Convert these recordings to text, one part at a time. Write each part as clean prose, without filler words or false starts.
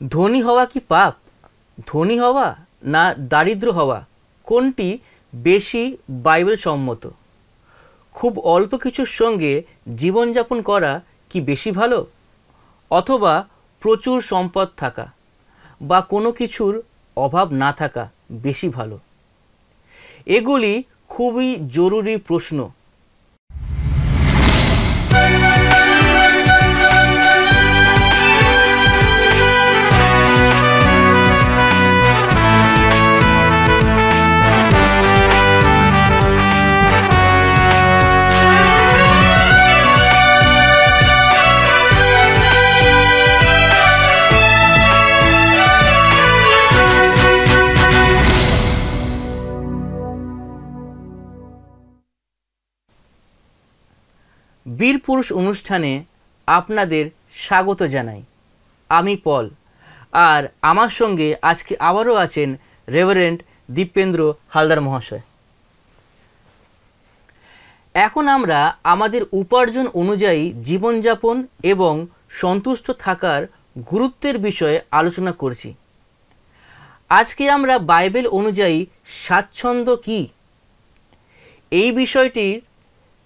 ধনী হওয়া কি পাপ? ধনী হওয়া না দারিদ্র হওয়া, কোনটি বেশি বাইবেল সম্মত? খুব অল্প কিছুর সঙ্গে জীবনযাপন করা কি বেশি ভালো, অথবা প্রচুর সম্পদ থাকা বা কোনো কিছুর অভাব না থাকা বেশি ভালো? এগুলি খুবই জরুরি প্রশ্ন। বীর পুরুষ অনুষ্ঠানে আপনাদের স্বাগত জানাই। আমি পল, আর আমার সঙ্গে আজকে আবারও আছেন রেভারেন্ড দীপেন্দ্র হালদার মহাশয়। এখন আমরা আমাদের উপার্জন অনুযায়ী জীবনযাপন এবং সন্তুষ্ট থাকার গুরুত্বের বিষয়ে আলোচনা করছি। আজকে আমরা বাইবেল অনুযায়ী স্বাচ্ছন্দ্য কী, এই বিষয়টির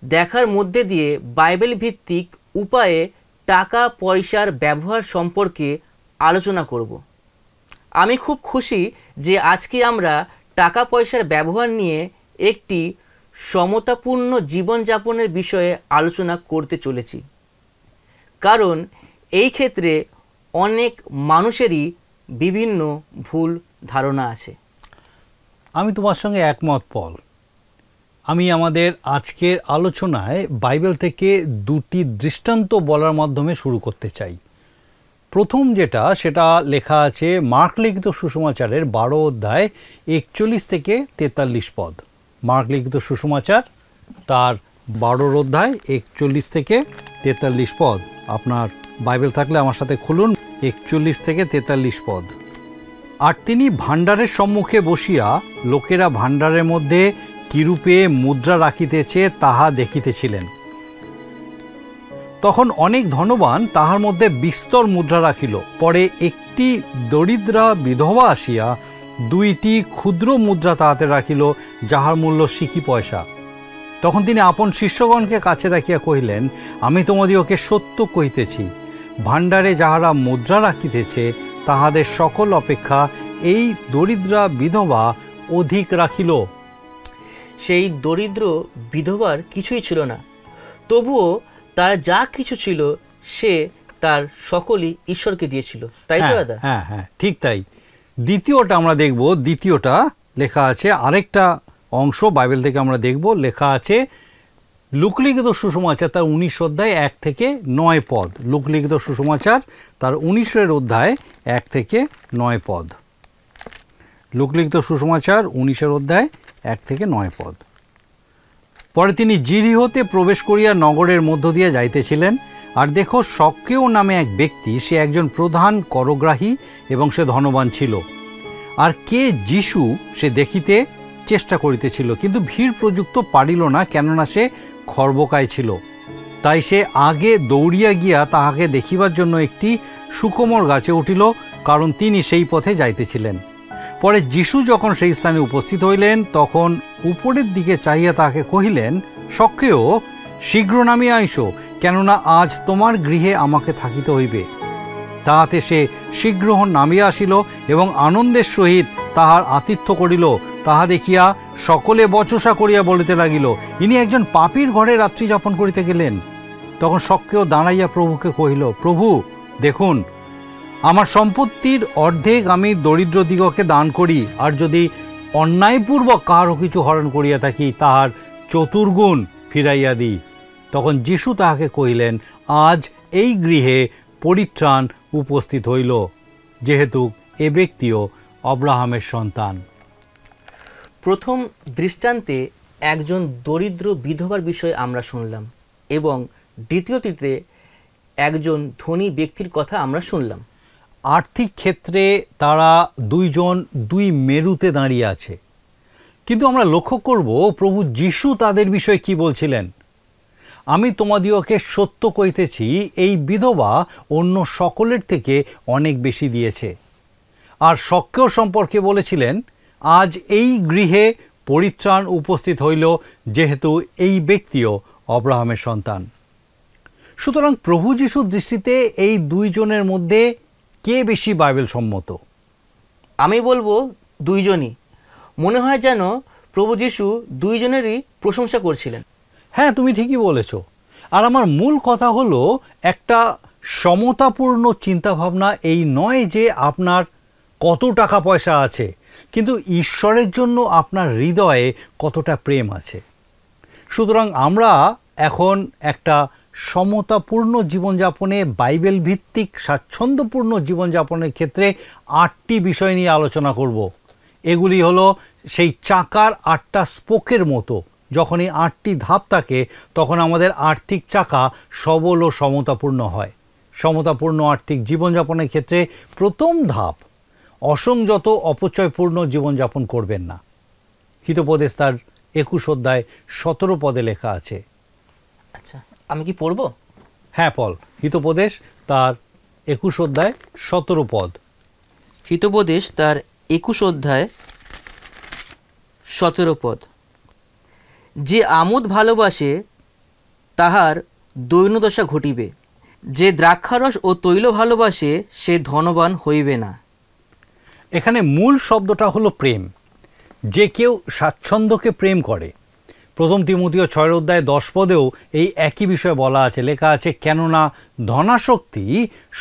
দেখার মধ্যে দিয়ে বাইবেল ভিত্তিক উপায়ে টাকা পয়সার ব্যবহার সম্পর্কে আলোচনা করব। আমি খুব খুশি যে আজকে আমরা টাকা পয়সার ব্যবহার নিয়ে একটি সমতাপূর্ণ জীবনযাপনের বিষয়ে আলোচনা করতে চলেছি, কারণ এই ক্ষেত্রে অনেক মানুষেরই বিভিন্ন ভুল ধারণা আছে। আমি তোমার সঙ্গে একমত পল। আমি আমাদের আজকের আলোচনায় বাইবেল থেকে দুটি দৃষ্টান্ত বলার মাধ্যমে শুরু করতে চাই। প্রথম সেটা লেখা আছে মার্ক লিখিত সুসমাচারের 12 অধ্যায় 41 থেকে 43 পদ। মার্ক লিখিত সুসমাচার তার 12 অধ্যায় 41 থেকে 43 পদ। আপনার বাইবেল থাকলে আমার সাথে খুলুন, 41 থেকে 43 পদ। আর তিনি ভাণ্ডারের সম্মুখে বসিয়া লোকেরা ভাণ্ডারের মধ্যে কিরূপে মুদ্রা রাখিতেছে তাহা দেখিতেছিলেন। তখন অনেক ধনবান তাহার মধ্যে বিস্তর মুদ্রা রাখিল। পরে একটি দরিদ্রা বিধবা আসিয়া 2টি ক্ষুদ্র মুদ্রা তাহাতে রাখিল, যাহার মূল্য সিকি পয়সা। তখন তিনি আপন শিষ্যগণকে কাছে রাখিয়া কহিলেন, আমি তোমাদিগকে সত্য কহিতেছি, ভাণ্ডারে যাহারা মুদ্রা রাখিতেছে তাহাদের সকল অপেক্ষা এই দরিদ্রা বিধবা অধিক রাখিল। সেই দরিদ্র বিধবার কিছুই ছিল না, তবুও তার যা কিছু ছিল সে তার সকলই ঈশ্বরকে দিয়েছিল, তাই তো দাদা? হ্যাঁ হ্যাঁ, ঠিক তাই। দ্বিতীয়টা আমরা দেখব, দ্বিতীয়টা লেখা আছে, আরেকটা অংশ বাইবেল থেকে আমরা দেখব, লেখা আছে লোকলিখিত সুসমাচার তার 19 অধ্যায় 1 থেকে 9 পদ। লোকলিখিত সুসমাচার তার 19 অধ্যায় 1 থেকে 9 পদ। লোকলিখিত সুসমাচার 19 অধ্যায় 1 থেকে 9 পদ। পরে তিনি জিরিহতে প্রবেশ করিয়া নগরের মধ্য দিয়ে যাইতেছিলেন, আর দেখো সক্কেও নামে এক ব্যক্তি, সে একজন প্রধান করগ্রাহী এবং সে ধনবান ছিল। আর কে যিশু সে দেখিতে চেষ্টা করিতেছিল, কিন্তু ভিড় প্রযুক্ত পারিল না, কেননা সে খর্বকায় ছিল। তাই সে আগে দৌড়িয়া গিয়া তাহাকে দেখিবার জন্য একটি সুকোমর গাছে উঠিল, কারণ তিনি সেই পথে যাইতেছিলেন। পরে যিশু যখন সেই স্থানে উপস্থিত হইলেন, তখন উপরের দিকে চাহিয়া তাহাকে কহিলেন, সক্কেও শীঘ্র নামিয়া আইসো, কেননা আজ তোমার গৃহে আমাকে থাকিতে হইবে। তাহাতে সে শীঘ্র নামিয়া আসিল এবং আনন্দের সহিত তাহার আতিথ্য করিল। তাহা দেখিয়া সকলে বচসা করিয়া বলিতে লাগিল, ইনি একজন পাপীর ঘরে রাত্রি যাপন করিতে গেলেন। তখন সক্কেও দাঁড়াইয়া প্রভুকে কহিল, প্রভু দেখুন, আমার সম্পত্তির অর্ধেক আমি দরিদ্রদিগকে দান করি, আর যদি অন্যায়পূর্বক কাহারও কিছু হরণ করিয়া থাকি তাহার চতুর্গুণ ফিরাইয়া দিই। তখন যিশু তাহাকে কহিলেন, আজ এই গৃহে পরিত্রাণ উপস্থিত হইল, যেহেতু এ ব্যক্তিও অব্রাহামের সন্তান। প্রথম দৃষ্টান্তে একজন দরিদ্র বিধবার বিষয়ে আমরা শুনলাম, এবং দ্বিতীয়টিতে একজন ধনী ব্যক্তির কথা আমরা শুনলাম। আর্থিক ক্ষেত্রে তারা দুইজন দুই মেরুতে দাঁড়িয়ে আছে, কিন্তু আমরা লক্ষ্য করব প্রভু যিশু তাদের বিষয়ে কি বলছিলেন। আমি তোমাদিওকে সত্য কইতেছি, এই বিধবা অন্য সকলের থেকে অনেক বেশি দিয়েছে। আর সক্রিয় সম্পর্কে বলেছিলেন, আজ এই গৃহে পরিত্রাণ উপস্থিত হইল, যেহেতু এই ব্যক্তিও অব্রাহামের সন্তান। সুতরাং প্রভু যিশুর দৃষ্টিতে এই দুইজনের মধ্যে কে বেশি বাইবেল সম্মত? আমি বলবো দুইজনই। মনে হয় যেন প্রভু যীশু দুইজনেরই প্রশংসা করছিলেন। হ্যাঁ, তুমি ঠিকই বলেছ। আর আমার মূল কথা হলো, একটা সমতাপূর্ণ চিন্তাভাবনা এই নয় যে আপনার কত টাকা পয়সা আছে, কিন্তু ঈশ্বরের জন্য আপনার হৃদয়ে কতটা প্রেম আছে। সুতরাং আমরা এখন একটা সমতাপূর্ণ জীবনযাপনে, বাইবেল ভিত্তিক স্বাচ্ছন্দ্যপূর্ণ জীবনযাপনের ক্ষেত্রে 8টি বিষয় নিয়ে আলোচনা করব। এগুলি হলো সেই চাকার 8টা স্পোকের মতো। যখন এই 8টি ধাপ থাকে, তখন আমাদের আর্থিক চাকা সবল ও সমতাপূর্ণ হয়। সমতাপূর্ণ আর্থিক জীবনযাপনের ক্ষেত্রে প্রথম ধাপ, অসংযত অপচয়পূর্ণ জীবনযাপন করবেন না। হিতোপদেশ তার 21 অধ্যায় 17 পদে লেখা আছে। আচ্ছা, আমি কি পড়ব? হ্যাঁ পল, হিতোপদেশ তার 21 অধ্যায় 17 পদ। হিতোপদেশ তার 21 অধ্যায় 17 পদ। যে আমোদ ভালোবাসে তাহার দৈন্যদশা ঘটিবে, যে দ্রাক্ষারস ও তৈল ভালোবাসে সে ধনবান হইবে না। এখানে মূল শব্দটা হলো প্রেম। যে কেউ স্বাচ্ছন্দ্যকে প্রেম করে। প্রথম তিমুথীয় 6 অধ্যায় 10 পদেও এই একই বিষয় বলা আছে। লেখা আছে, কেননা ধনাসক্তি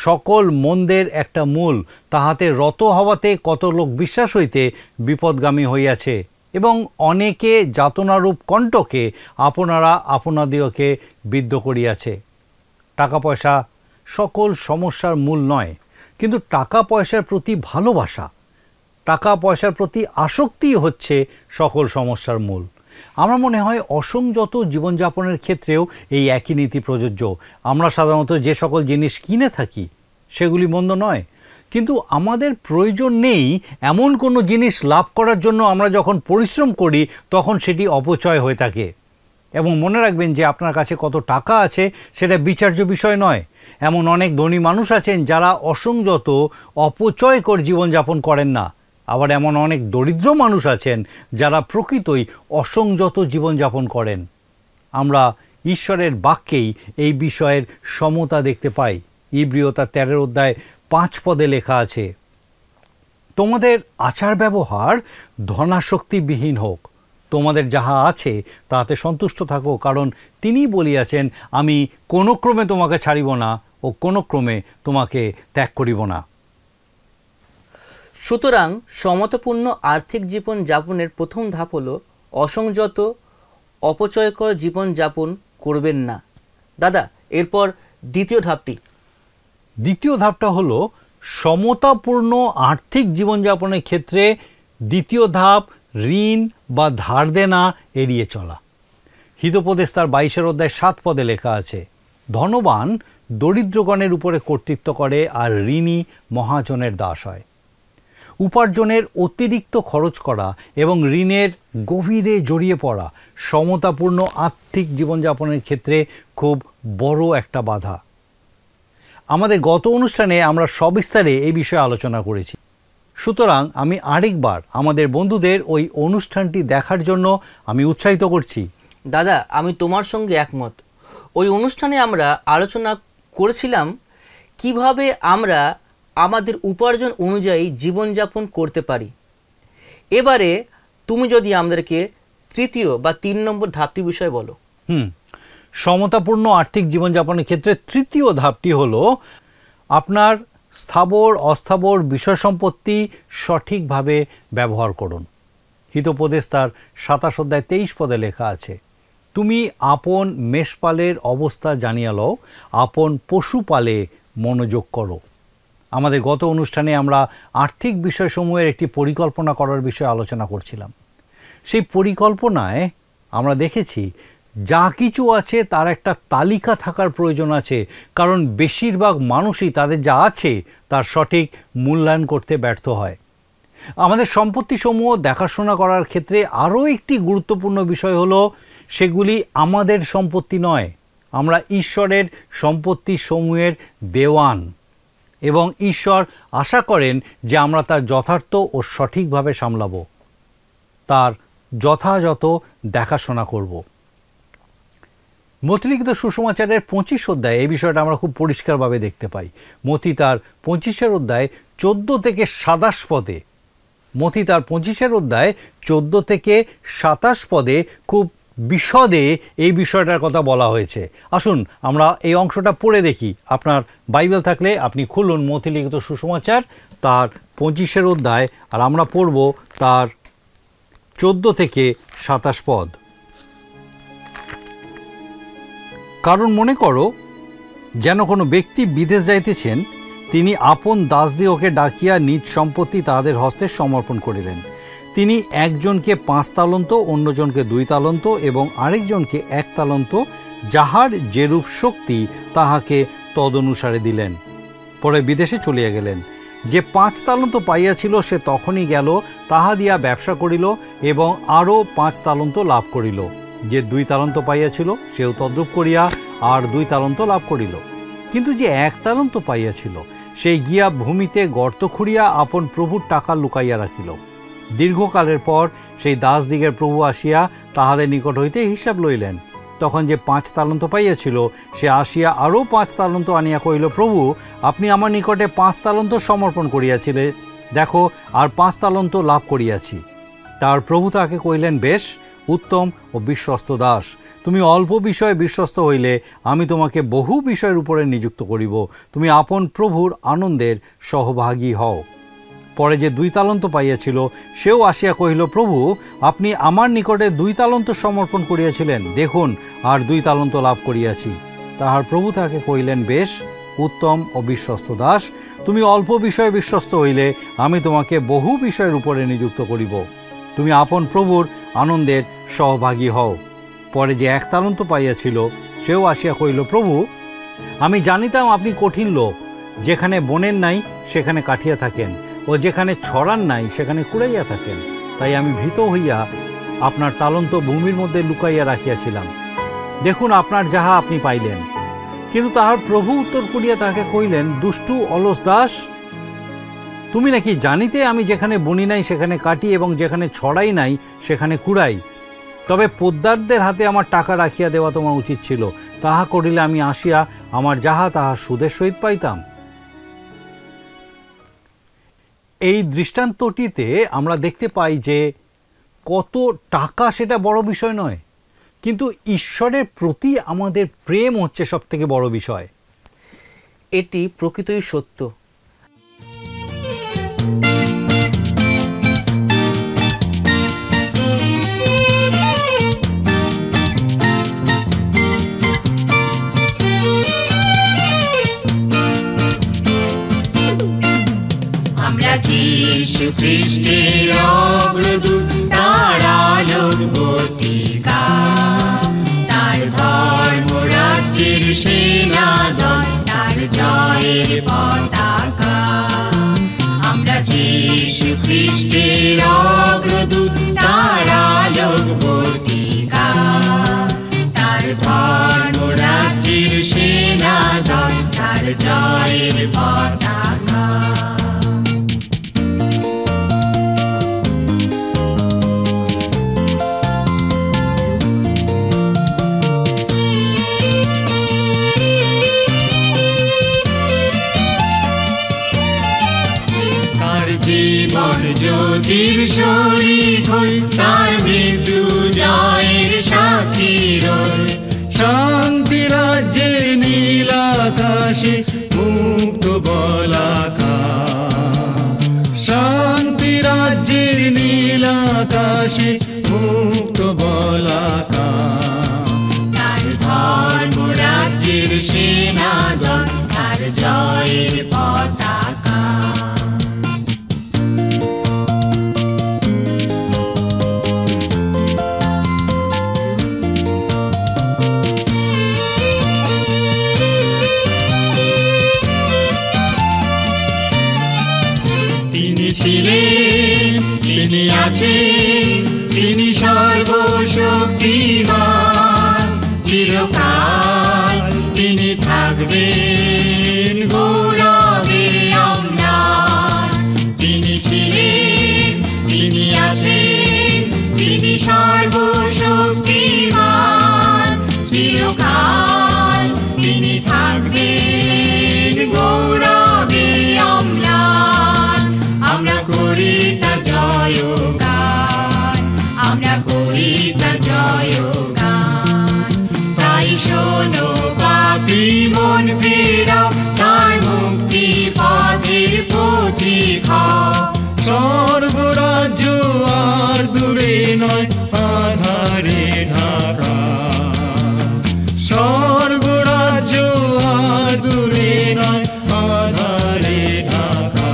সকল মন্দের একটা মূল, তাহাতে রত হওয়াতে কত লোক বিশ্বাস হইতে বিপদগামী হইয়াছে, এবং অনেকে যাতনারূপ কণ্টকে আপনারা আপনাদিওকে বিদ্ধ করিয়াছে। টাকা পয়সা সকল সমস্যার মূল নয়, কিন্তু টাকা পয়সার প্রতি ভালোবাসা, টাকা পয়সার প্রতি আসক্তি হচ্ছে সকল সমস্যার মূল। আমার মনে হয় অসংযত জীবনযাপনের ক্ষেত্রেও এই একই নীতি প্রযোজ্য। আমরা সাধারণত যে সকল জিনিস কিনে থাকি সেগুলি মন্দ নয়, কিন্তু আমাদের প্রয়োজন নেই এমন কোনো জিনিস লাভ করার জন্য আমরা যখন পরিশ্রম করি তখন সেটি অপচয় হয়ে থাকে। এবং মনে রাখবেন যে আপনার কাছে কত টাকা আছে সেটা বিচার্য বিষয় নয়। এমন অনেক ধনী মানুষ আছেন যারা অসংযত অপচয়কর জীবনযাপন করেন না। আবার এমন অনেক দরিদ্র মানুষ আছেন যারা প্রকৃতই অসংযত জীবনযাপন করেন। আমরা ঈশ্বরের বাক্যেই এই বিষয়ের সমতা দেখতে পাই। ইব্রিয় তার 13 অধ্যায় 5 পদে লেখা আছে, তোমাদের আচার ব্যবহার ধনাসক্তিবিহীন হোক, তোমাদের যাহা আছে তাহাতে সন্তুষ্ট থাকো, কারণ তিনি বলিয়াছেন, আমি কোনো ক্রমে তোমাকে ছাড়িব না ও কোনো ক্রমে তোমাকে ত্যাগ করিব না। সুতরাং সমতাপূর্ণ আর্থিক জীবন যাপনের প্রথম ধাপ হলো অসংযত অপচয়কর জীবন যাপন করবেন না। দাদা, এরপর দ্বিতীয় ধাপটি? দ্বিতীয় ধাপটা হলো সমতাপূর্ণ আর্থিক জীবনযাপনের ক্ষেত্রে দ্বিতীয় ধাপ ঋণ বা ধার দেনা এড়িয়ে চলা। হিতোপদেশ তার 22 অধ্যায় 7 পদে লেখা আছে, ধনবান দরিদ্রগণের উপরে কর্তৃত্ব করে আর ঋণী মহাজনের দাস হয়। উপার্জনের অতিরিক্ত খরচ করা এবং ঋণের গভীরে জড়িয়ে পড়া সমতাপূর্ণ আর্থিক জীবনযাপনের ক্ষেত্রে খুব বড় একটা বাধা। আমাদের গত অনুষ্ঠানে আমরা সবিস্তারে এই বিষয়ে আলোচনা করেছি। সুতরাং আমি আরেকবার আমাদের বন্ধুদের ওই অনুষ্ঠানটি দেখার জন্য আমি উৎসাহিত করছি। দাদা, আমি তোমার সঙ্গে একমত। ওই অনুষ্ঠানে আমরা আলোচনা করেছিলাম কিভাবে আমরা আমাদের উপার্জন অনুযায়ী জীবনযাপন করতে পারি। এবারে তুমি যদি আমাদেরকে তৃতীয় বা 3 নম্বর ধাপটি বিষয় বলো। সমতাপূর্ণ আর্থিক জীবনযাপনের ক্ষেত্রে তৃতীয় ধাপটি হলো আপনার স্থাবর অস্থাবর বিষয় সম্পত্তি সঠিকভাবে ব্যবহার করুন। হিতোপদেশ তার 27 অধ্যায় 23 পদে লেখা আছে, তুমি আপন মেষপালের অবস্থা জানিয়া লও, আপন পশুপালে মনোযোগ করো। আমাদের গত অনুষ্ঠানে আমরা আর্থিক বিষয়সমূহের একটি পরিকল্পনা করার বিষয়ে আলোচনা করছিলাম। সেই পরিকল্পনায় আমরা দেখেছি যা কিছু আছে তার একটা তালিকা থাকার প্রয়োজন আছে, কারণ বেশিরভাগ মানুষই তাদের যা আছে তার সঠিক মূল্যায়ন করতে ব্যর্থ হয়। আমাদের সম্পত্তিসমূহ দেখাশোনা করার ক্ষেত্রে আরও একটি গুরুত্বপূর্ণ বিষয় হলো সেগুলি আমাদের সম্পত্তি নয়, আমরা ঈশ্বরের সম্পত্তি সমূহের দেওয়ান এবং ঈশ্বর আশা করেন যে আমরা তার যথার্থ ও সঠিকভাবে সামলাবো, তার যথাযথ দেখাশোনা করব। মথিলিখিত সুসমাচারের 25 অধ্যায়ে এই বিষয়টা আমরা খুব পরিষ্কারভাবে দেখতে পাই। মথি তার 25 অধ্যায় 14 থেকে 27 পদে, মথি তার 25 অধ্যায় 14 থেকে 27 পদে খুব বিশদে এই বিষয়টার কথা বলা হয়েছে। আসুন আমরা এই অংশটা পড়ে দেখি। আপনার বাইবেল থাকলে আপনি খুলুন মথিলিখিত সুসমাচার তার 25 অধ্যায়, আর আমরা পড়ব তার 14 থেকে 27 পদ। কারণ মনে করো যেন কোনো ব্যক্তি বিদেশ যাইতেছেন, তিনি আপন দাসদিগকে ডাকিয়া নিজ সম্পত্তি তাহাদের হস্তে সমর্পণ করিলেন। তিনি একজনকে 5 তালন্ত, অন্যজনকে 2 তালন্ত এবং আরেকজনকে 1 তালন্ত, যাহার যেরূপ শক্তি তাহাকে তদনুসারে দিলেন। পরে বিদেশে চলিয়া গেলেন। যে 5 তালন্ত পাইয়াছিল সে তখনই গেল, তাহা দিয়া ব্যবসা করিল এবং আরও 5 তালন্ত লাভ করিল। যে 2 তালন্ত পাইয়াছিল সেও তদ্রূপ করিয়া আর 2 তালন্ত লাভ করিল। কিন্তু যে 1 তালন্ত পাইয়াছিল সেই গিয়া ভূমিতে গর্ত খুঁড়িয়া আপন প্রভুর টাকা লুকাইয়া রাখিল। দীর্ঘকালের পর সেই দাসদিগের প্রভু আসিয়া তাহাদের নিকট হইতে হিসাব লইলেন। তখন যে 5 তালন্ত পাইয়াছিল সে আসিয়া আরও 5 তালন্ত আনিয়া কহিল, প্রভু আপনি আমার নিকটে 5 তালন্ত সমর্পণ করিয়াছিলে, দেখো আর 5 তালন্ত লাভ করিয়াছি। তার প্রভু তাহাকে কহিলেন, বেশ উত্তম ও বিশ্বস্ত দাস, তুমি অল্প বিষয়ে বিশ্বস্ত হইলে আমি তোমাকে বহু বিষয়ের উপরে নিযুক্ত করিব, তুমি আপন প্রভুর আনন্দের সহভাগী হও। পরে যে 2 তালন্ত পাইয়াছিল সেও আসিয়া কহিল, প্রভু আপনি আমার নিকটে 2 তালন্ত সমর্পণ করিয়াছিলেন, দেখুন আর 2 তালন্ত লাভ করিয়াছি। তাহার প্রভু তাহাকে কহিলেন, বেশ উত্তম ও বিশ্বস্ত দাস, তুমি অল্প বিষয়ে বিশ্বস্ত হইলে আমি তোমাকে বহু বিষয়ের উপরে নিযুক্ত করিব, তুমি আপন প্রভুর আনন্দের সহভাগী হও। পরে যে 1 তালন্ত পাইয়াছিল সেও আসিয়া কহিল, প্রভু আমি জানিতাম আপনি কঠিন লোক, যেখানে বনের নাই সেখানে কাঠিয়া থাকেন ও যেখানে ছড়ান নাই সেখানে কুড়াইয়া থাকেন, তাই আমি ভীত হইয়া আপনার তালন্ত ভূমির মধ্যে লুকাইয়া রাখিয়াছিলাম, দেখুন আপনার যাহা আপনি পাইলেন। কিন্তু তাহার প্রভু উত্তর করিয়া তাহাকে কহিলেন, দুষ্টু অলস দাস, তুমি নাকি জানিতে আমি যেখানে বনি নাই সেখানে কাটি এবং যেখানে ছড়াই নাই সেখানে কুড়াই? তবে পোদ্দারদের হাতে আমার টাকা রাখিয়া দেওয়া তোমার উচিত ছিল, তাহা করিলে আমি আসিয়া আমার যাহা তাহা সুদের সহিত পাইতাম। এই দৃষ্টান্তটিতে আমরা দেখতে পাই যে কত টাকা সেটা বড় বিষয় নয়, কিন্তু ঈশ্বরের প্রতি আমাদের প্রেম হচ্ছে সবথেকে বড় বিষয়। এটি প্রকৃতই সত্য। যীশু খ্রিস্টের অগ্রদূত, তার আলোকবর্তিকা, তার ধর্মরাজ্যের সেনাদল, তার জয়ের পতাকা। আমরা যীশু খ্রিস্টের অগ্রদূত, তার আলোকবর্তিকা, তার ধর্মরাজ্যের সেনাদল, তার জয়ের পতাকা। জীবন জ্যোতির শরীর হই, তার মৃত্যু জয়ের সাক্ষী রই। শান্তি রাজ্যের নীল আকাশে মুক্ত বলাকা, শান্তি রাজ্যের নীল আকাশে মুক্ত বলাকা। তার ধর্ম রাজ্যের সেনাদল, তার জয়ের পতাকা। ছিলেন, তিনি আছেন, তিনি সর্বশক্তিমান, চিরকাল তিনি থাকবেন গৌরবে অম্লান। তিনি ছিলেন, তিনি আছেন, তিনি সর্বশক্তিমান। চিরকাল তিনি থাকবেন গৌরবে অম্লান। আমরা করি তার জয়গান, আমরা করি তার জয়গান। তাই শোনো পাপী মন ফেরাও, তার মুক্তি পথের পথিকা। স্বর্গ রাজ্য আর দূরে নয়, আধারে ঢাকা। স্বর্গ রাজ্য আর দূরে নয়, আধারে ঢাকা।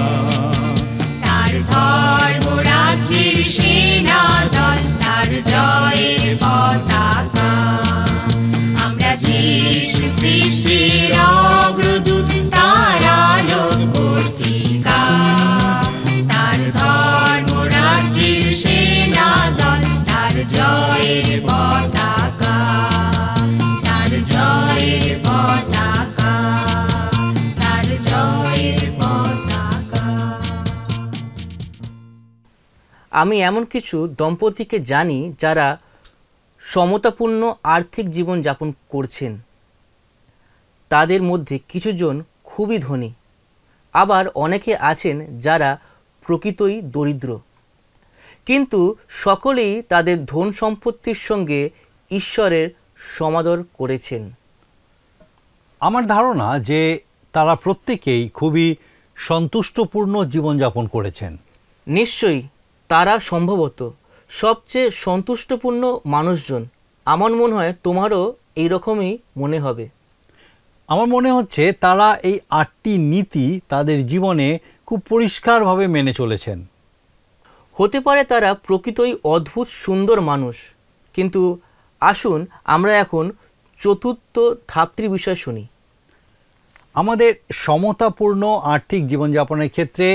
তার ধর্ম রাজ্যের সেনা দল, তার জয়ের পতাকা। আমরা যিশু খ্রিস্টের অগ্রদূত, তার আলোক বর্তিকা। তার ধর্ম রাজ্যের সেনা দল, তার জয়ের পতাকা। তার জয়ের পতাকা, তার জয়ের পতাকা। আমি এমন কিছু দম্পতিকে জানি যারা সমতাপূর্ণ আর্থিক জীবন যাপন করছেন। তাদের মধ্যে কিছুজন খুবই ধনী, আবার অনেকে আছেন যারা প্রকৃতই দরিদ্র, কিন্তু সকলেই তাদের ধন সম্পত্তির সঙ্গে ঈশ্বরের সমাদর করেছেন। আমার ধারণা যে তারা প্রত্যেকেই খুবই সন্তুষ্টপূর্ণ জীবনযাপন করেছেন। নিশ্চয়ই তারা সম্ভবত সবচেয়ে সন্তুষ্টপূর্ণ মানুষজন। আমার মনে হয় তোমারও এইরকমই মনে হবে। আমার মনে হচ্ছে তারা এই 8টি নীতি তাদের জীবনে খুব পরিষ্কারভাবে মেনে চলেছেন। হতে পারে তারা প্রকৃতই অদ্ভুত সুন্দর মানুষ, কিন্তু আসুন আমরা এখন চতুর্থ ধাপটির বিষয় শুনি। আমাদের সমতাপূর্ণ আর্থিক জীবনযাপনের ক্ষেত্রে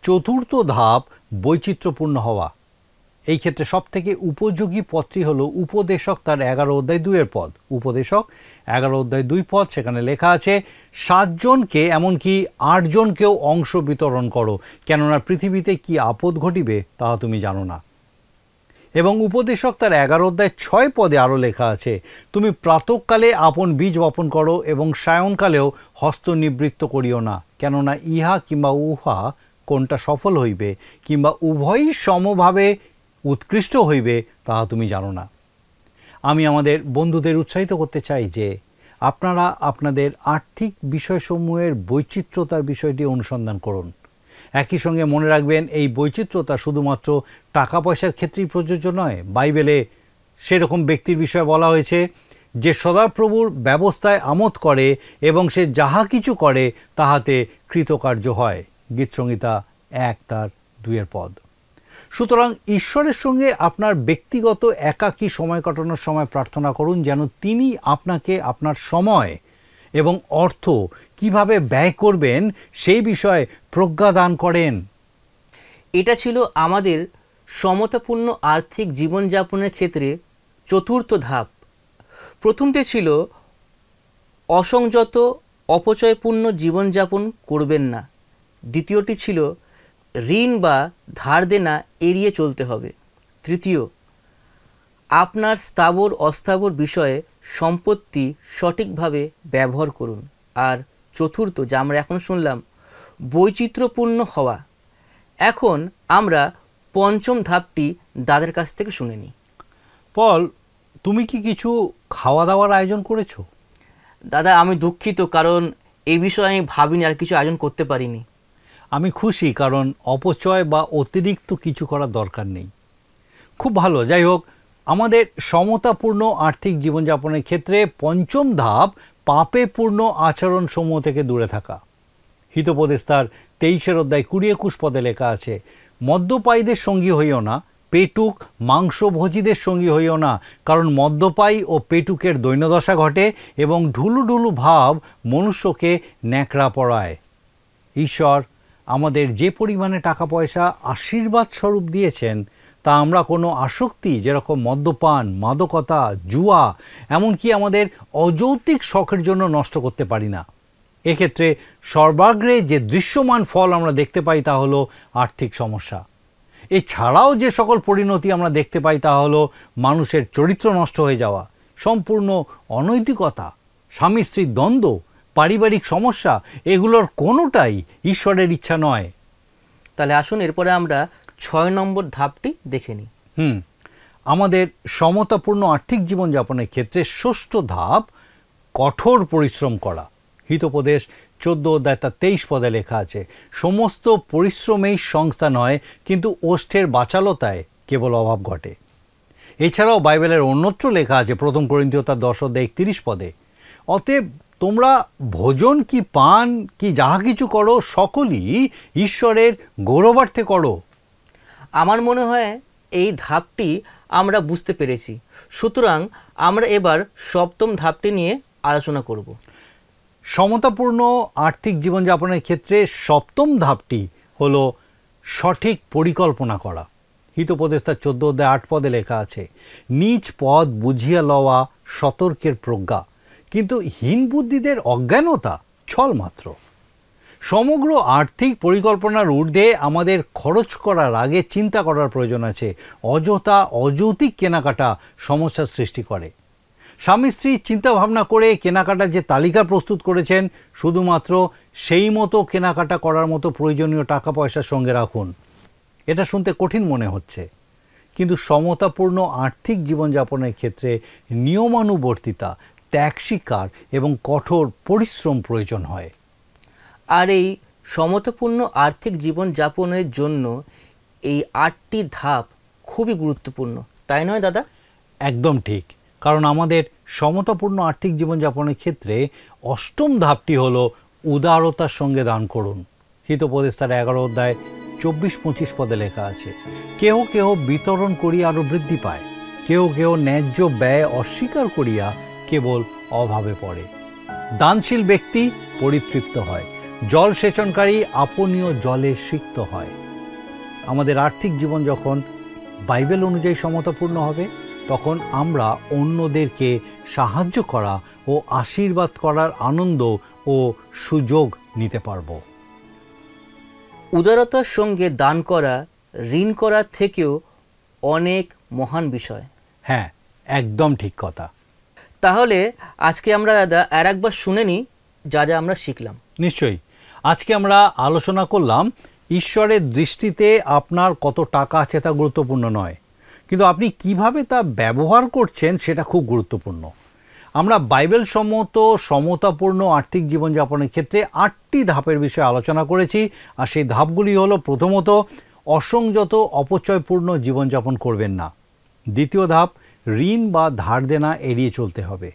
চতুর্থ ধাপ বৈচিত্র্যপূর্ণ হওয়া। এই ক্ষেত্রে সবথেকে উপযোগী পদটি হলো উপদেশক তার 11 অধ্যায় 2 পদ। উপদেশক 11 অধ্যায় 2 পদ, সেখানে লেখা আছে 7 জনকে এমনকি 8 জনকেও অংশ বিতরণ করো, কেননা পৃথিবীতে কি আপদ ঘটিবে তাহা তুমি জানো না। এবং উপদেশক তার 11 অধ্যায় 6 পদে আরও লেখা আছে, তুমি প্রাতঃকালে আপন বীজ বপন করো এবং সায়ংকালেও হস্ত নিবৃত্ত করিও না, কেননা ইহা কিংবা উহা কোনটা সফল হইবে কিংবা উভয়ই সমভাবে উৎকৃষ্ট হইবে তাহা তুমি জানো না। আমি আমাদের বন্ধুদের উৎসাহিত করতে চাই যে আপনারা আপনাদের আর্থিক বিষয়সমূহের বৈচিত্র্যতার বিষয়টি অনুসন্ধান করুন। একই সঙ্গে মনে রাখবেন এই বৈচিত্র্যতা শুধুমাত্র টাকা পয়সার ক্ষেত্রেই প্রযোজ্য নয়। বাইবেলে সেরকম ব্যক্তির বিষয়ে বলা হয়েছে যে সদাপ্রভুর ব্যবস্থায় আমোদ করে এবং সে যাহা কিছু করে তাহাতে কৃতকার্য হয়। গীতসংহিতা 1:2 পদ। সুতরাং ঈশ্বরের সঙ্গে আপনার ব্যক্তিগত একাকী সময় কাটানোর সময় প্রার্থনা করুন যেন তিনি আপনাকে আপনার সময় এবং অর্থ কিভাবে ব্যয় করবেন সেই বিষয়ে প্রজ্ঞা দান করেন। এটা ছিল আমাদের সমতাপূর্ণ আর্থিক জীবনযাপনের ক্ষেত্রে চতুর্থ ধাপ। প্রথমটি ছিল অসংযত অপচয়পূর্ণ জীবনযাপন করবেন না। দ্বিতীয়টি ছিল ঋণ বা ধার দেনা এড়িয়ে চলতে হবে। তৃতীয়, আপনার স্থাবর অস্থাবর বিষয়ে সম্পত্তি সঠিকভাবে ব্যবহার করুন। আর চতুর্থ, যা আমরা এখন শুনলাম, বৈচিত্র্যপূর্ণ হওয়া। এখন আমরা পঞ্চম ধাপটি দাদার কাছ থেকে শুনে নিই। পল, তুমি কি কিছু খাওয়া দাওয়ার আয়োজন করেছো? দাদা, আমি দুঃখিত, কারণ এই বিষয়ে আমি ভাবিনি, আর কিছু আয়োজন করতে পারিনি। আমি খুশি, কারণ অপচয় বা অতিরিক্ত কিছু করার দরকার নেই। খুব ভালো। যাই হোক, আমাদের সমতাপূর্ণ আর্থিক জীবনযাপনের ক্ষেত্রে পঞ্চম ধাপ পাপে পূর্ণ আচরণ সমূহ থেকে দূরে থাকা। হিতোপদেশ তার 23 অধ্যায় 20-21 পদে লেখা আছে, মদ্যপায়ীদের সঙ্গী হইও না, পেটুক মাংসভোজীদের সঙ্গী হইও না, কারণ মদ্যপায়ী ও পেটুকের দৈন্যদশা ঘটে এবং ঢুলু ঢুলু ভাব মনুষ্যকে ন্যাকড়া পড়ায়। ঈশ্বর আমাদের যে পরিমাণে টাকা পয়সা আশীর্বাদ স্বরূপ দিয়েছেন তা আমরা কোনো আসক্তি যেরকম মদ্যপান, মাদকতা, জুয়া, এমনকি আমাদের অযৌক্তিক শখের জন্য নষ্ট করতে পারি না। এক্ষেত্রে সর্বাগ্রে যে দৃশ্যমান ফল আমরা দেখতে পাই তা হলো আর্থিক সমস্যা। এছাড়াও যে সকল পরিণতি আমরা দেখতে পাই তা হলো মানুষের চরিত্র নষ্ট হয়ে যাওয়া, সম্পূর্ণ অনৈতিকতা, স্বামী স্ত্রীর দ্বন্দ্ব, পারিবারিক সমস্যা, এগুলোর কোনোটাই ঈশ্বরের ইচ্ছা নয়। তাহলে আসুন এরপরে আমরা 6 নম্বর ধাপটি দেখে নিই। আমাদের সমতাপূর্ণ আর্থিক জীবনযাপনের ক্ষেত্রে ষষ্ঠ ধাপ কঠোর পরিশ্রম করা। হিতোপদেশ 14 অধ্যায় তার 23 পদে লেখা আছে, সমস্ত পরিশ্রমেই সংস্থান হয়, কিন্তু ওষ্ঠের বাচালতায় কেবল অভাব ঘটে। এছাড়াও বাইবেলের অন্যত্র লেখা আছে 1 করিন্থীয় তার 10 অধ্যায় 31 পদে, অতএব তোমরা ভোজন কি পান কি যাহা কিছু করো, সকলই ঈশ্বরের গৌরবার্থে করো। আমার মনে হয় এই ধাপটি আমরা বুঝতে পেরেছি। সুতরাং আমরা এবার 7ম ধাপটি নিয়ে আলোচনা করব। সমতাপূর্ণ আর্থিক জীবনযাপনের ক্ষেত্রে 7ম ধাপটি হলো সঠিক পরিকল্পনা করা। হিতোপদেশ তার 14 অধ্যায় 8 পদে লেখা আছে, নিজ পথ বুঝিয়া লওয়া সতর্কের প্রজ্ঞা, কিন্তু হীন বুদ্ধিদের অজ্ঞানতা ছল মাত্র। সমগ্র আর্থিক পরিকল্পনার ঊর্ধ্বে আমাদের খরচ করার আগে চিন্তা করার প্রয়োজন আছে। অযথা অযৌক্তিক কেনাকাটা সমস্যার সৃষ্টি করে। স্বামী স্ত্রী চিন্তাভাবনা করে কেনাকাটার যে তালিকা প্রস্তুত করেছেন, শুধুমাত্র সেই মতো কেনাকাটা করার মতো প্রয়োজনীয় টাকা পয়সার সঙ্গে রাখুন। এটা শুনতে কঠিন মনে হচ্ছে, কিন্তু সমতাপূর্ণ আর্থিক জীবনযাপনের ক্ষেত্রে নিয়মানুবর্তিতা, ত্যাগ স্বীকার এবং কঠোর পরিশ্রম প্রয়োজন হয়। আর এই সমতাপূর্ণ আর্থিক জীবনযাপনের জন্য এই 8টি ধাপ খুবই গুরুত্বপূর্ণ, তাই নয় দাদা? একদম ঠিক, কারণ আমাদের সমতাপূর্ণ আর্থিক জীবনযাপনের ক্ষেত্রে 8ম ধাপটি হলো উদারতার সঙ্গে দান করুন। হিতোপদেশ তার 11 অধ্যায় 24-25 পদে লেখা আছে, কেহ কেহ বিতরণ করিয়া আরও বৃদ্ধি পায়, কেহ কেহ ন্যায্য ব্যয় অস্বীকার করিয়া কেবল অভাবে পড়ে। দানশীল ব্যক্তি পরিতৃপ্ত হয়, জল সেচনকারী আপনীয় জলে সিক্ত হয়। আমাদের আর্থিক জীবন যখন বাইবেল অনুযায়ী সমতাপূর্ণ হবে, তখন আমরা অন্যদেরকে সাহায্য করা ও আশীর্বাদ করার আনন্দ ও সুযোগ নিতে পারব। উদারতার সঙ্গে দান করা ঋণ করার থেকেও অনেক মহান বিষয়। হ্যাঁ, একদম ঠিক কথা। তাহলে আজকে আমরা দাদা আর একবার শুনে নিই যা যা আমরা শিখলাম। নিশ্চয়ই। আজকে আমরা আলোচনা করলাম ঈশ্বরের দৃষ্টিতে আপনার কত টাকা আছে তা গুরুত্বপূর্ণ নয়, কিন্তু আপনি কিভাবে তা ব্যবহার করছেন সেটা খুব গুরুত্বপূর্ণ। আমরা বাইবেল সম্মত সমতাপূর্ণ আর্থিক জীবনযাপনের ক্ষেত্রে 8টি ধাপের বিষয়ে আলোচনা করেছি। আর সেই ধাপগুলি হলো, প্রথমত, অসংযত অপচয়পূর্ণ জীবনযাপন করবেন না। দ্বিতীয় ধাপ, ঋণ বা ধার দেনা এড়িয়ে চলতে হবে।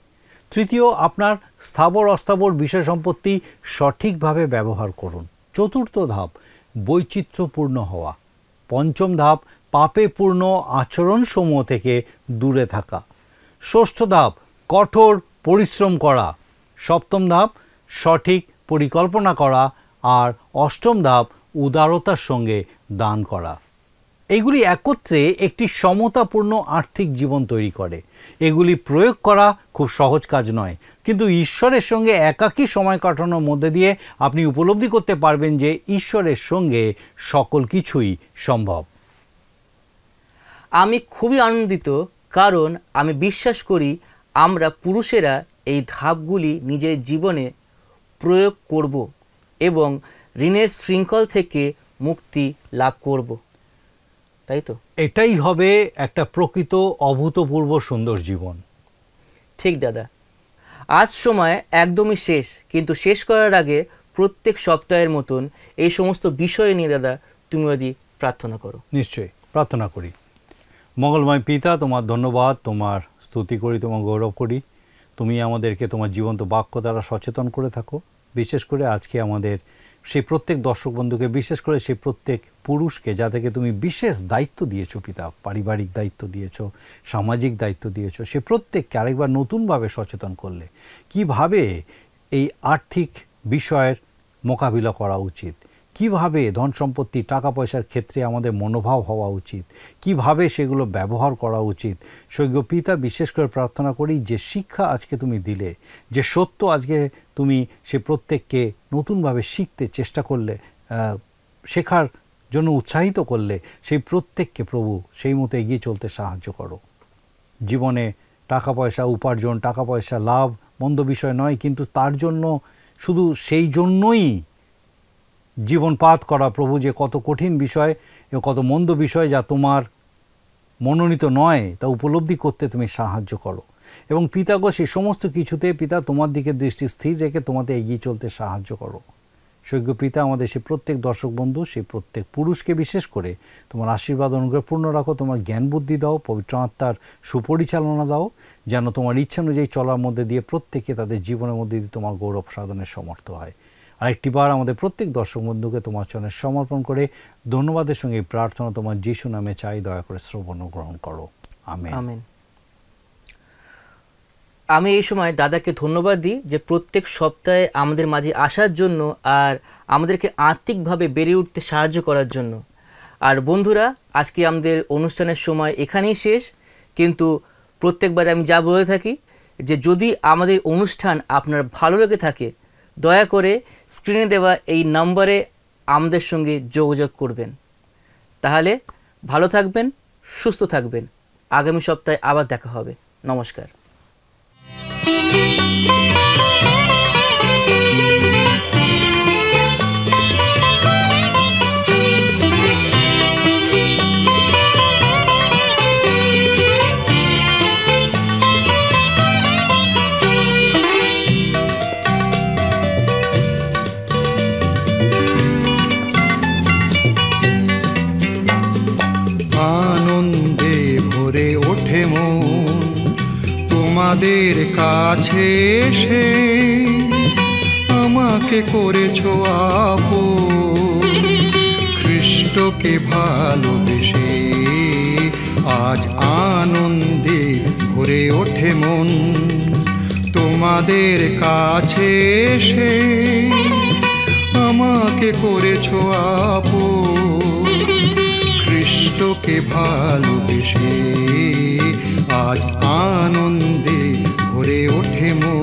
তৃতীয়, আপনার স্থাবর অস্থাবর বিষয় সম্পত্তি সঠিকভাবে ব্যবহার করুন। চতুর্থ ধাপ, বৈচিত্র্যপূর্ণ হওয়া। পঞ্চম ধাপ, পাপে পূর্ণ আচরণসমূহ থেকে দূরে থাকা। ষষ্ঠ ধাপ, কঠোর পরিশ্রম করা। সপ্তম ধাপ, সঠিক পরিকল্পনা করা। আর অষ্টম ধাপ, উদারতার সঙ্গে দান করা। এগুলি একত্রে একটি সমতাপূর্ণ আর্থিক জীবন তৈরি করে। এগুলি প্রয়োগ করা খুব সহজ কাজ নয়, কিন্তু ঈশ্বরের সঙ্গে একাকী সময় কাটানোর মধ্যে দিয়ে আপনি উপলব্ধি করতে পারবেন যে ঈশ্বরের সঙ্গে সকল কিছুই সম্ভব। আমি খুবই আনন্দিত, কারণ আমি বিশ্বাস করি আমরা পুরুষেরা এই ধাপগুলি নিজের জীবনে প্রয়োগ করব এবং ঋণের শৃঙ্খল থেকে মুক্তি লাভ করব, তাই তো? এটাই হবে একটা প্রকৃত অভূতপূর্ব সুন্দর জীবন। ঠিক দাদা, আজ সময় একদমই শেষ, কিন্তু শেষ করার আগে প্রত্যেক সপ্তাহের মতন এই সমস্ত বিষয় নিয়ে দাদা তুমি যদি প্রার্থনা করো। নিশ্চয়ই প্রার্থনা করি। মঙ্গলময় পিতা, তোমার ধন্যবাদ, তোমার স্তুতি করি, তোমার গৌরব করি। তুমি আমাদেরকে তোমার জীবন্ত বাক্য দ্বারা সচেতন করে থাকো। বিশেষ করে আজকে আমাদের সেই প্রত্যেক দর্শক বন্ধুকে, বিশেষ করে সেই প্রত্যেক পুরুষকে যাদেরকে তুমি বিশেষ দায়িত্ব দিয়েছো পিতা, পারিবারিক দায়িত্ব দিয়েছো, সামাজিক দায়িত্ব দিয়েছো, সে প্রত্যেককে আরেকবার নতুনভাবে সচেতন করলে কিভাবে এই আর্থিক বিষয়ের মোকাবিলা করা উচিত, কিভাবে ধন সম্পত্তি টাকা পয়সার ক্ষেত্রে আমাদের মনোভাব হওয়া উচিত, কিভাবে সেগুলো ব্যবহার করা উচিত। স্বর্গীয় পিতা, বিশেষ করে প্রার্থনা করি যে শিক্ষা আজকে তুমি দিলে, যে সত্য আজকে তুমি সে প্রত্যেককে নতুনভাবে শিখতে চেষ্টা করলে, শেখার জন্য উৎসাহিত করলে, সেই প্রত্যেককে প্রভু সেই মতো এগিয়ে চলতে সাহায্য করো। জীবনে টাকা পয়সা উপার্জন, টাকা পয়সা লাভ মন্দ বিষয় নয়, কিন্তু তার জন্য শুধু সেই জন্যই জীবনপাত করা প্রভু যে কত কঠিন বিষয় এবং কত মন্দ বিষয় যা তোমার মনোনীত নয় তা উপলব্ধি করতে তুমি সাহায্য করো। এবং পিতাগো সেই সমস্ত কিছুতে পিতা তোমার দিকে দৃষ্টি স্থির রেখে তোমাদের এগিয়ে চলতে সাহায্য করো। স্বর্গীয় পিতা, আমাদের সেই প্রত্যেক দর্শক বন্ধু, সেই প্রত্যেক পুরুষকে বিশেষ করে তোমার আশীর্বাদ অনুগ্রহপূর্ণ রাখো, তোমার জ্ঞান বুদ্ধি দাও, পবিত্র আত্মার সুপরিচালনা দাও, যেন তোমার ইচ্ছা অনুযায়ী চলার মধ্যে দিয়ে প্রত্যেকে তাদের জীবনের মধ্যে দিয়ে তোমার গৌরব সাধনের সমর্থ হয়। আরেকটিবার আমাদের প্রত্যেক দর্শক বন্ধুকে তোমার চরণে সমর্পণ করে ধন্যবাদের সঙ্গে এই প্রার্থনা তোমার যিশু নামে চাই, দয়া করে শ্রবণ গ্রহণ করো। আমেন। আমেন। আমি এই সময় দাদাকে ধন্যবাদ দিই যে প্রত্যেক সপ্তাহে আমাদের মাঝে আসার জন্য আর আমাদেরকে আত্মিকভাবে বেড়ে উঠতে সাহায্য করার জন্য। আর বন্ধুরা, আজকে আমাদের অনুষ্ঠানের সময় এখানেই শেষ, কিন্তু প্রত্যেকবার আমি যা বলে থাকি যে যদি আমাদের অনুষ্ঠান আপনার ভালো লেগে থাকে দয়া করে স্ক্রিনে দেওয়া এই নম্বরে আমাদের সঙ্গে যোগাযোগ করবেন। তাহলে ভালো থাকবেন, সুস্থ থাকবেন। আগামী সপ্তাহে আবার দেখা হবে। নমস্কার। আনন্দে ভরে ওঠে মন তোমাদের কাছে এসে, আমাকে করেছো আপন খ্রিস্টকে ভালোবেসে। আজ আনন্দে ভরে ওঠে মন তোমাদের কাছে এসে, আমাকে করেছো আপন খ্রিস্টকে ভালোবেসে। আজ আনন্দে ভরে ওঠে মন।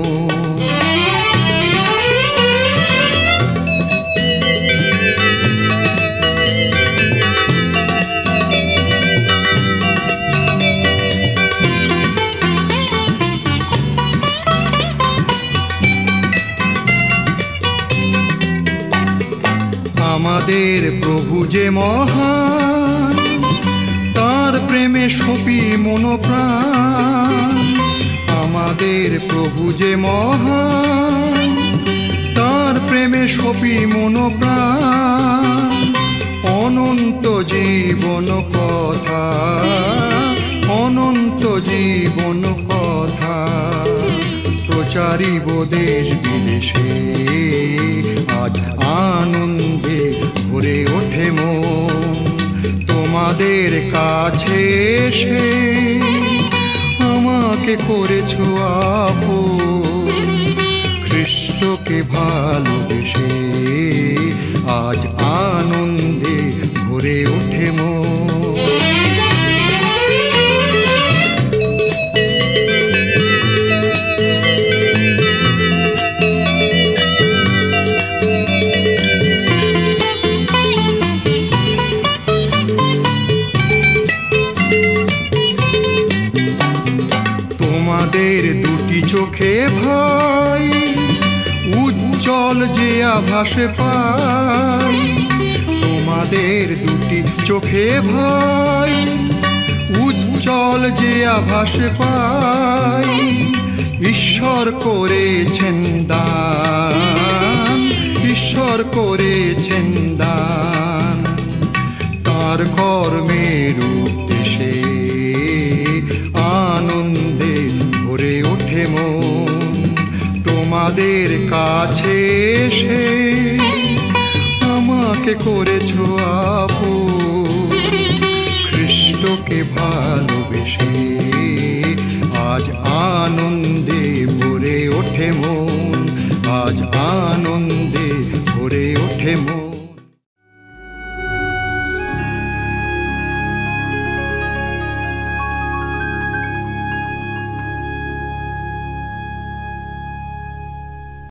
আমাদের প্রভু যে মহান, তার প্রেমে সপি মন প্রাণ। আমাদের প্রভু যে মহান, তার প্রেমে সপি মন প্রাণ। অনন্ত জীবন কথা, অনন্ত জীবন কথা প্রচারিব দেশ বিদেশে। আজ আনন্দে ভরে ওঠে মন তোমাদের কাছে এসে, আমাকে করেছো আপন খ্রিস্টকে ভালোবেসে। আজ আনন্দে ভরে ওঠে মন। তোমাদের দুটি চোখে ভাই উজ্জ্বল যে আভাস পাই। তোমাদের দুটি চোখে ভাই উজ্জ্বল যে আভাস পাই। ঈশ্বর করেছেন দান, ঈশ্বর করেছেন দান তার কর্মের উদ্দেশ্যে। আনন্দে ভরে ওঠে মন তোমাদের কাছে এসে, আমাকে করেছো আপন খ্রিস্টকে ভালোবেসে। আজ আনন্দে ভরে ওঠে মন, আজ আনন্দে ভরে ওঠে মন।